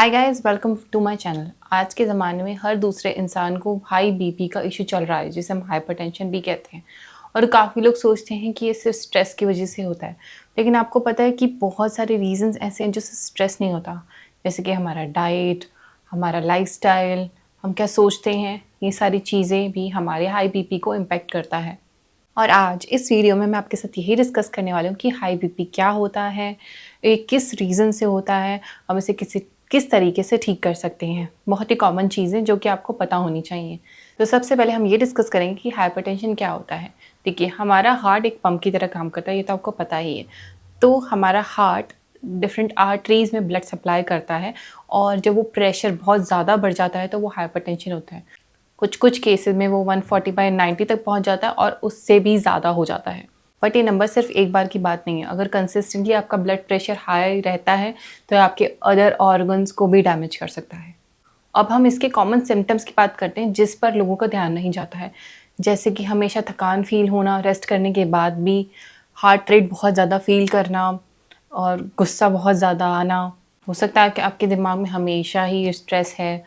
Hi guys, welcome to my channel. आज के ज़माने में हर दूसरे इंसान को हाई बीपी का इशू चल रहा है, जिसे हम हाइपरटेंशन भी कहते हैं। और काफ़ी लोग सोचते हैं कि ये सिर्फ स्ट्रेस की वजह से होता है, लेकिन आपको पता है कि बहुत सारे रीजंस ऐसे हैं जिससे स्ट्रेस नहीं होता। जैसे कि हमारा डाइट, हमारा लाइफस्टाइल, हम क्या सोचते हैं, ये सारी चीज़ें भी हमारे हाई बीपी को इम्पेक्ट करता है। और आज इस वीडियो में मैं आपके साथ यही डिस्कस करने वाली हूँ कि हाई बीपी क्या होता है, ये किस रीज़न से होता है, हम इसे किस तरीके से ठीक कर सकते हैं। बहुत ही कॉमन चीज़ें जो कि आपको पता होनी चाहिए। तो सबसे पहले हम ये डिस्कस करेंगे कि हाइपरटेंशन क्या होता है। देखिए, हमारा हार्ट एक पंप की तरह काम करता है, ये तो आपको पता ही है। तो हमारा हार्ट डिफरेंट आर्टरीज़ में ब्लड सप्लाई करता है, और जब वो प्रेशर बहुत ज़्यादा बढ़ जाता है तो वो हाइपरटेंशन होता है। कुछ कुछ केसेस में वो 140/90 तक पहुंच जाता है और उससे भी ज़्यादा हो जाता है। बट ये नंबर सिर्फ एक बार की बात नहीं है। अगर कंसिस्टेंटली आपका ब्लड प्रेशर हाई रहता है तो ये आपके अदर ऑर्गन्स को भी डैमेज कर सकता है। अब हम इसके कॉमन सिम्टम्स की बात करते हैं जिस पर लोगों का ध्यान नहीं जाता है। जैसे कि हमेशा थकान फील होना, रेस्ट करने के बाद भी हार्ट रेट बहुत ज़्यादा फील करना, और गुस्सा बहुत ज़्यादा आना। हो सकता है कि आपके दिमाग में हमेशा ही स्ट्रेस है।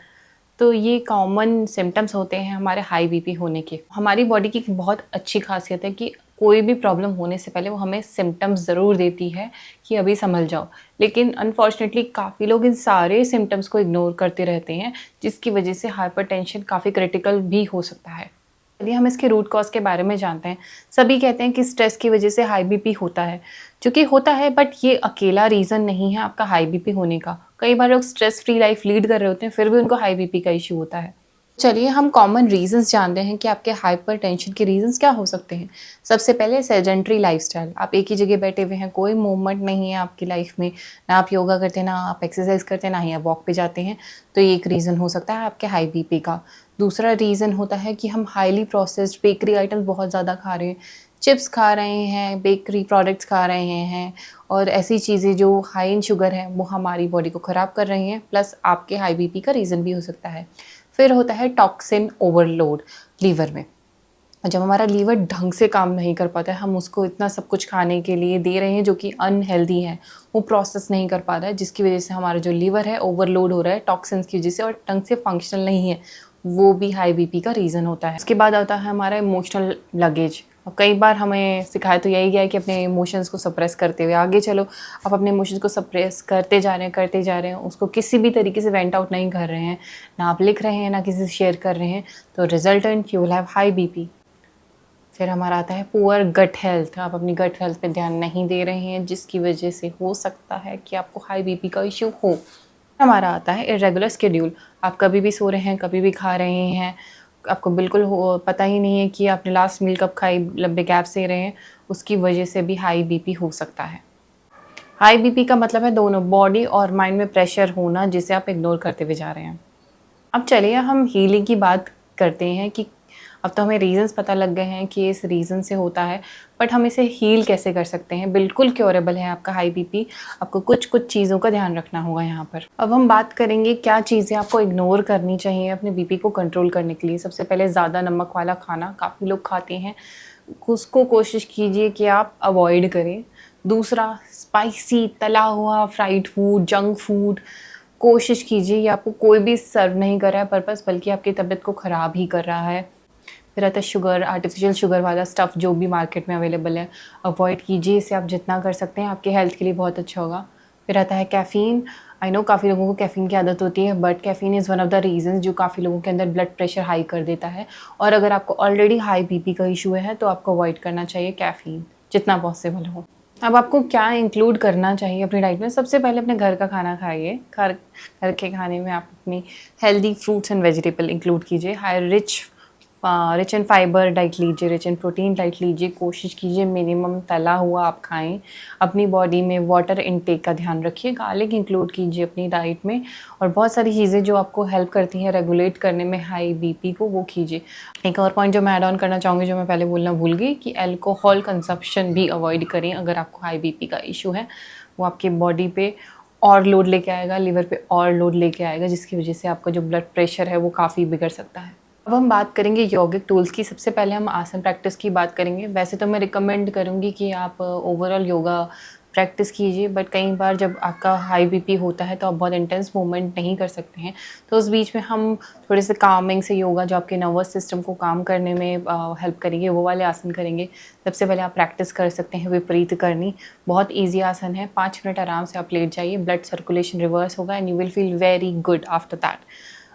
तो ये कॉमन सिम्टम्स होते हैं हमारे हाई बीपी होने के। हमारी बॉडी की एक बहुत अच्छी खासियत है कि कोई भी प्रॉब्लम होने से पहले वो हमें सिम्टम्स ज़रूर देती है कि अभी संभल जाओ। लेकिन अनफॉर्चुनेटली काफ़ी लोग इन सारे सिम्टम्स को इग्नोर करते रहते हैं, जिसकी वजह से हाइपरटेंशन काफ़ी क्रिटिकल भी हो सकता है। चलिए हम इसके रूट कॉज के बारे में जानते हैं। सभी कहते हैं कि स्ट्रेस की वजह से हाई बीपी होता है, जो कि होता है, बट ये अकेला रीज़न नहीं है आपका हाई बीपी होने का। कई बार लोग स्ट्रेस फ्री लाइफ लीड कर रहे होते हैं, फिर भी उनको हाई बीपी का इशू होता है। चलिए हम कॉमन रीजंस जानते हैं कि आपके हाइपरटेंशन के रीजंस क्या हो सकते हैं। सबसे पहले सेडेंट्री लाइफस्टाइल। आप एक ही जगह बैठे हुए हैं, कोई मूवमेंट नहीं है आपकी लाइफ में, ना आप योगा करते हैं, ना आप एक्सरसाइज करते हैं, ना ही आप वॉक पे जाते हैं। तो ये एक रीज़न हो सकता है आपके हाई बीपी का। दूसरा रीज़न होता है कि हम हाईली प्रोसेस्ड बेकरी आइटम्स बहुत ज़्यादा खा रहे हैं, चिप्स खा रहे हैं, बेकरी प्रोडक्ट्स खा रहे हैं, और ऐसी चीज़ें जो हाई इन शुगर है वो हमारी बॉडी को ख़राब कर रही हैं, प्लस आपके हाई बीपी का रीज़न भी हो सकता है। फिर होता है टॉक्सिन ओवरलोड लीवर में। जब हमारा लीवर ढंग से काम नहीं कर पाता है, हम उसको इतना सब कुछ खाने के लिए दे रहे हैं जो कि अनहेल्दी है, वो प्रोसेस नहीं कर पा रहा है, जिसकी वजह से हमारा जो लीवर है ओवरलोड हो रहा है टॉक्सिन्स की वजह से, और ढंग से फंक्शनल नहीं है। वो भी हाई बीपी का रीज़न होता है। उसके बाद आता है हमारा इमोशनल लगेज। और कई बार हमें सिखाया तो यही गया है कि अपने इमोशंस को सप्रेस करते हुए आगे चलो। आप अपने इमोशंस को सप्रेस करते जा रहे हैं, करते जा रहे हैं, उसको किसी भी तरीके से वेंट आउट नहीं कर रहे हैं, ना आप लिख रहे हैं, ना किसी से शेयर कर रहे हैं, तो resultant you will have high BP. फिर हमारा आता है पुअर गट हेल्थ। आप अपनी गट हेल्थ पे ध्यान नहीं दे रहे हैं, जिसकी वजह से हो सकता है कि आपको हाई बीपी का इश्यू हो। हमारा आता है इरेगुलर शेड्यूल। आप कभी भी सो रहे हैं, कभी भी खा रहे हैं, आपको बिल्कुल पता ही नहीं है कि आपने लास्ट मील कब खाई, लंबे गैप से रहे हैं, उसकी वजह से भी हाई बीपी हो सकता है। हाई बीपी का मतलब है दोनों बॉडी और माइंड में प्रेशर होना, जिसे आप इग्नोर करते हुए जा रहे हैं। अब चलिए हम हीलिंग की बात करते हैं कि अब तो हमें रीज़न्स पता लग गए हैं कि इस रीज़न से होता है, बट हम इसे हील कैसे कर सकते हैं। बिल्कुल क्योरेबल है आपका हाई बीपी। आपको कुछ कुछ चीज़ों का ध्यान रखना होगा यहाँ पर। अब हम बात करेंगे क्या चीज़ें आपको इग्नोर करनी चाहिए अपने बीपी को कंट्रोल करने के लिए। सबसे पहले ज़्यादा नमक वाला खाना, काफ़ी लोग खाते हैं, उसको कोशिश कीजिए कि आप अवॉइड करें। दूसरा, स्पाइसी तला हुआ फ्राइड फूड, जंक फूड, कोशिश कीजिए ये आपको कोई भी सर्व नहीं कर रहा है पर्पस, बल्कि आपकी तबीयत को ख़राब ही कर रहा है। फिर आता है शुगर, आर्टिफिशियल शुगर वाला स्टफ़ जो भी मार्केट में अवेलेबल है, अवॉइड कीजिए। इसे आप जितना कर सकते हैं आपके हेल्थ के लिए बहुत अच्छा होगा। फिर आता है कैफ़ीन। आई नो काफ़ी लोगों को कैफ़ीन की आदत होती है, but caffeine is one of the reasons जो काफ़ी लोगों के अंदर ब्लड प्रेशर हाई कर देता है। और अगर आपको ऑलरेडी हाई बीपी का इशू है तो आपको अवॉइड करना चाहिए कैफ़ीन जितना पॉसिबल हो। अब आपको क्या इंक्लूड करना चाहिए अपनी डाइट में। सबसे पहले अपने घर का खाना खाइए। घर के खाने में आप अपनी healthy fruits and vegetable include कीजिए। High rich in fibre diet लीजिए, रिच इन प्रोटीन डाइट लीजिए। कोशिश कीजिए मिनिमम तला हुआ आप खाएं। अपनी बॉडी में वाटर इनटेक का ध्यान रखिए। गार्लिक इंक्लूड कीजिए अपनी डाइट में, और बहुत सारी चीज़ें जो आपको हेल्प करती हैं रेगुलेट करने में हाई बीपी को, वो कीजिए। एक और पॉइंट जो मैं ऐड ऑन करना चाहूँगी, जो मैं पहले बोलना भूल गई, कि अल्कोहल कंजप्शन भी अवॉइड करें अगर आपको हाई बीपी का इशू है। वो आपकी बॉडी पे और लोड लेके आएगा, लिवर पे और लोड लेके आएगा, जिसकी वजह से आपका जो ब्लड प्रेशर है वो काफ़ी बिगड़ सकता है। अब हम बात करेंगे योगिक टूल्स की। सबसे पहले हम आसन प्रैक्टिस की बात करेंगे। वैसे तो मैं रिकमेंड करूँगी कि आप ओवरऑल योगा प्रैक्टिस कीजिए। बट कई बार जब आपका हाई बीपी होता है तो आप बहुत इंटेंस मूवमेंट नहीं कर सकते हैं, तो उस बीच में हम थोड़े से कामिंग से योगा जो आपके नर्वस सिस्टम को काम करने में हेल्प करेंगे, वो वाले आसन करेंगे। सबसे पहले आप प्रैक्टिस कर सकते हैं विपरीत करनी, बहुत ईजी आसन है। 5 मिनट आराम से आप लेट जाइए, ब्लड सर्कुलेशन रिवर्स होगा and you will feel very good after that.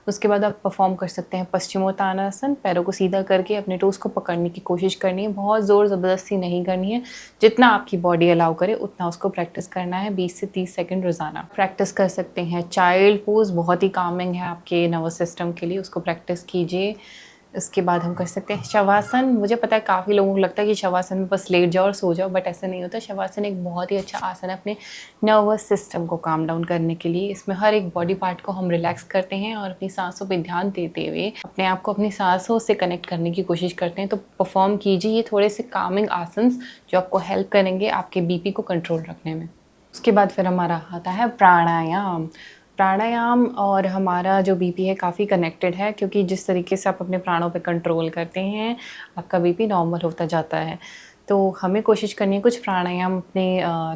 उसके बाद आप परफॉर्म कर सकते हैं पश्चिमोत्तानासन। पैरों को सीधा करके अपने टोस को पकड़ने की कोशिश करनी है, बहुत ज़ोर ज़बरदस्ती नहीं करनी है, जितना आपकी बॉडी अलाउ करे उतना उसको प्रैक्टिस करना है 20 से 30 सेकंड रोज़ाना। प्रैक्टिस कर सकते हैं चाइल्ड पोज, बहुत ही कामिंग है आपके नर्वस सिस्टम के लिए, उसको प्रैक्टिस कीजिए। उसके बाद हम कर सकते हैं शवासन। मुझे पता है काफ़ी लोगों को लगता है कि शवासन में बस लेट जाओ और सो जाओ, बट ऐसा नहीं होता। शवासन एक बहुत ही अच्छा आसन है अपने नर्वस सिस्टम को काम डाउन करने के लिए। इसमें हर एक बॉडी पार्ट को हम रिलैक्स करते हैं और अपनी सांसों पे ध्यान देते हुए अपने आप को अपनी सांसों से कनेक्ट करने की कोशिश करते हैं। तो परफॉर्म कीजिए ये थोड़े से कामिंग आसन्स जो आपको हेल्प करेंगे आपके बीपी को कंट्रोल रखने में। उसके बाद फिर हमारा आता है प्राणायाम। प्राणायाम और हमारा जो बीपी है काफ़ी कनेक्टेड है, क्योंकि जिस तरीके से आप अपने प्राणों पे कंट्रोल करते हैं आपका बीपी नॉर्मल होता जाता है। तो हमें कोशिश करनी है कुछ प्राणायाम अपने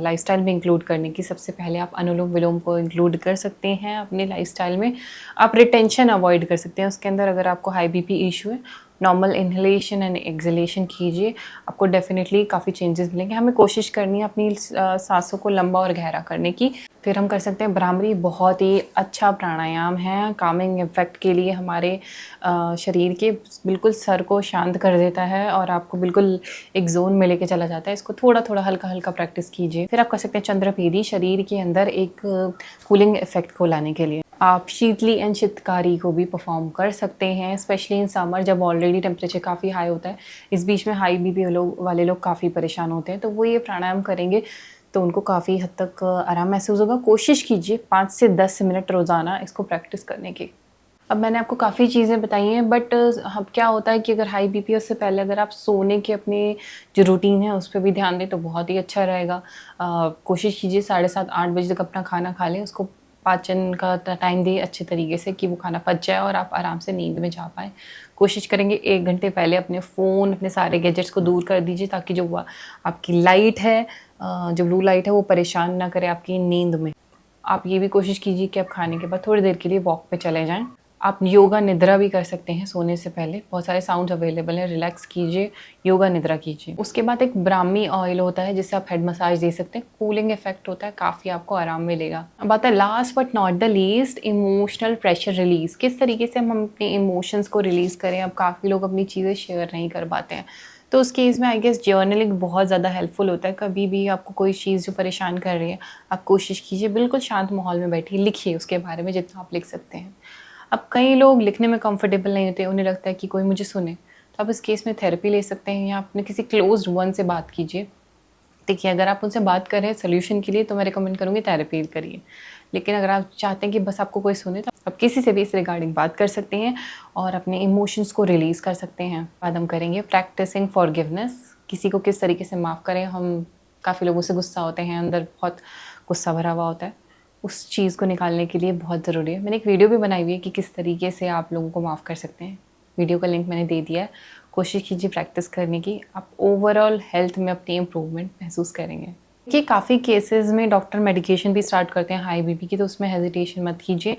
लाइफस्टाइल में इंक्लूड करने की। सबसे पहले आप अनुलोम विलोम को इंक्लूड कर सकते हैं अपने लाइफस्टाइल में। आप रिटेंशन अवॉइड कर सकते हैं उसके अंदर। अगर आपको हाई बीपी इशू है, नॉर्मल इन्हेलेशन एंड एक्सहेलेशन कीजिए, आपको डेफिनेटली काफ़ी चेंजेस मिलेंगे। हमें कोशिश करनी है अपनी सांसों को लंबा और गहरा करने की। फिर हम कर सकते हैं भ्रामरी, बहुत ही अच्छा प्राणायाम है कामिंग इफेक्ट के लिए हमारे शरीर के। बिल्कुल सर को शांत कर देता है और आपको बिल्कुल एक जोन में लेके चला जाता है। इसको थोड़ा थोड़ा हल्का हल्का प्रैक्टिस कीजिए। फिर आप कर सकते हैं चंद्रभेदी, शरीर के अंदर एक कूलिंग इफेक्ट को लाने के लिए। आप शीतली एंड शीतकारी को भी परफॉर्म कर सकते हैं, स्पेशली इन समर जब ऑलरेडी टेम्परेचर काफ़ी हाई होता है। इस बीच में हाई बीपी वाले लोग काफ़ी परेशान होते हैं, तो वो ये प्राणायाम करेंगे तो उनको काफ़ी हद तक आराम महसूस होगा। कोशिश कीजिए 5 से 10 मिनट रोज़ाना इसको प्रैक्टिस करने की। अब मैंने आपको काफ़ी चीज़ें बताई हैं, बट अब क्या होता है कि अगर हाई बीपी उससे पहले अगर आप सोने के अपने जो रूटीन है उस पर भी ध्यान दें तो बहुत ही अच्छा रहेगा। कोशिश कीजिए 7:30-8 बजे तक अपना खाना खा लें, उसको पाचन का टाइम दें अच्छे तरीके से कि वो खाना पच जाए और आप आराम से नींद में जा पाएँ। कोशिश करेंगे 1 घंटे पहले अपने फ़ोन, अपने सारे गैजेट्स को दूर कर दीजिए, ताकि जो आपकी लाइट है, जो ब्लू लाइट है, वो परेशान ना करे आपकी नींद में। आप ये भी कोशिश कीजिए कि आप खाने के बाद थोड़ी देर के लिए वॉक पे चले जाएँ। आप योगा निद्रा भी कर सकते हैं सोने से पहले, बहुत सारे साउंड अवेलेबल हैं। रिलैक्स कीजिए, योगा निद्रा कीजिए। उसके बाद एक ब्राह्मी ऑयल होता है जिससे आप हेड मसाज दे सकते हैं, कूलिंग इफेक्ट होता है, काफ़ी आपको आराम मिलेगा। अब आता है last but not the least, emotional pressure release. किस तरीके से हम अपने इमोशंस को रिलीज़ करें। अब काफ़ी लोग अपनी चीज़ें शेयर नहीं कर पाते हैं, तो उस केस में आई गेस जर्नलिंग बहुत ज़्यादा हेल्पफुल होता है। कभी भी आपको कोई चीज़ जो परेशान कर रही है, आप कोशिश कीजिए बिल्कुल शांत माहौल में बैठिए, लिखिए उसके बारे में जितना आप लिख सकते हैं। अब कई लोग लिखने में कंफर्टेबल नहीं होते, उन्हें लगता है कि कोई मुझे सुने, तो आप इस केस में थेरेपी ले सकते हैं या अपने किसी क्लोज्ड वन से बात कीजिए। देखिए, अगर आप उनसे बात कर रहे हैं सोल्यूशन के लिए तो मैं रिकमेंड करूँगी थेरेपी करिए। लेकिन अगर आप चाहते हैं कि बस आपको कोई सुने, तो आप किसी से भी इस रिगार्डिंग बात कर सकते हैं और अपने इमोशंस को रिलीज़ कर सकते हैं। बाद हम करेंगे प्रैक्टिसिंग फॉरगिवनेस। किसी को किस तरीके से माफ़ करें। हम काफ़ी लोगों से गुस्सा होते हैं, अंदर बहुत गुस्सा भरा हुआ होता है, उस चीज़ को निकालने के लिए बहुत ज़रूरी है। मैंने एक वीडियो भी बनाई हुई है कि किस तरीके से आप लोगों को माफ़ कर सकते हैं। वीडियो का लिंक मैंने दे दिया है। कोशिश कीजिए प्रैक्टिस करने की, आप ओवरऑल हेल्थ में अपनी इम्प्रूवमेंट महसूस करेंगे। कि काफ़ी केसेस में डॉक्टर मेडिकेशन भी स्टार्ट करते हैं हाई बीपी की, तो उसमें हेजिटेशन मत कीजिए,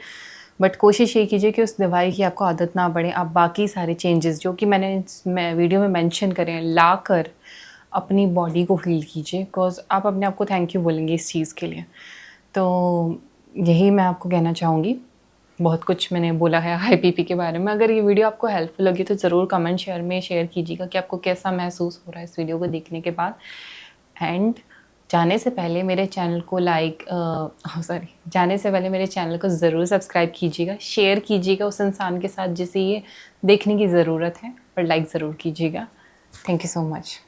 बट कोशिश ये कीजिए कि उस दवाई की आपको आदत ना पड़े। आप बाकी सारे चेंजेस जो कि मैंने वीडियो में मेंशन करे हैं, ला कर अपनी बॉडी को हील कीजिए, बिकॉज आप अपने आप को थैंक यू बोलेंगे इस चीज़ के लिए। तो यही मैं आपको कहना चाहूँगी। बहुत कुछ मैंने बोला है हाई बीपी के बारे में। अगर ये वीडियो आपको हेल्पफुल लगी तो ज़रूर कमेंट शेयर में शेयर कीजिएगा कि आपको कैसा महसूस हो रहा है इस वीडियो को देखने के बाद। एंड जाने से पहले मेरे चैनल को जाने से पहले मेरे चैनल को ज़रूर सब्सक्राइब कीजिएगा, शेयर कीजिएगा उस इंसान के साथ जिसे ये देखने की ज़रूरत है, और लाइक ज़रूर कीजिएगा। Thank you so much.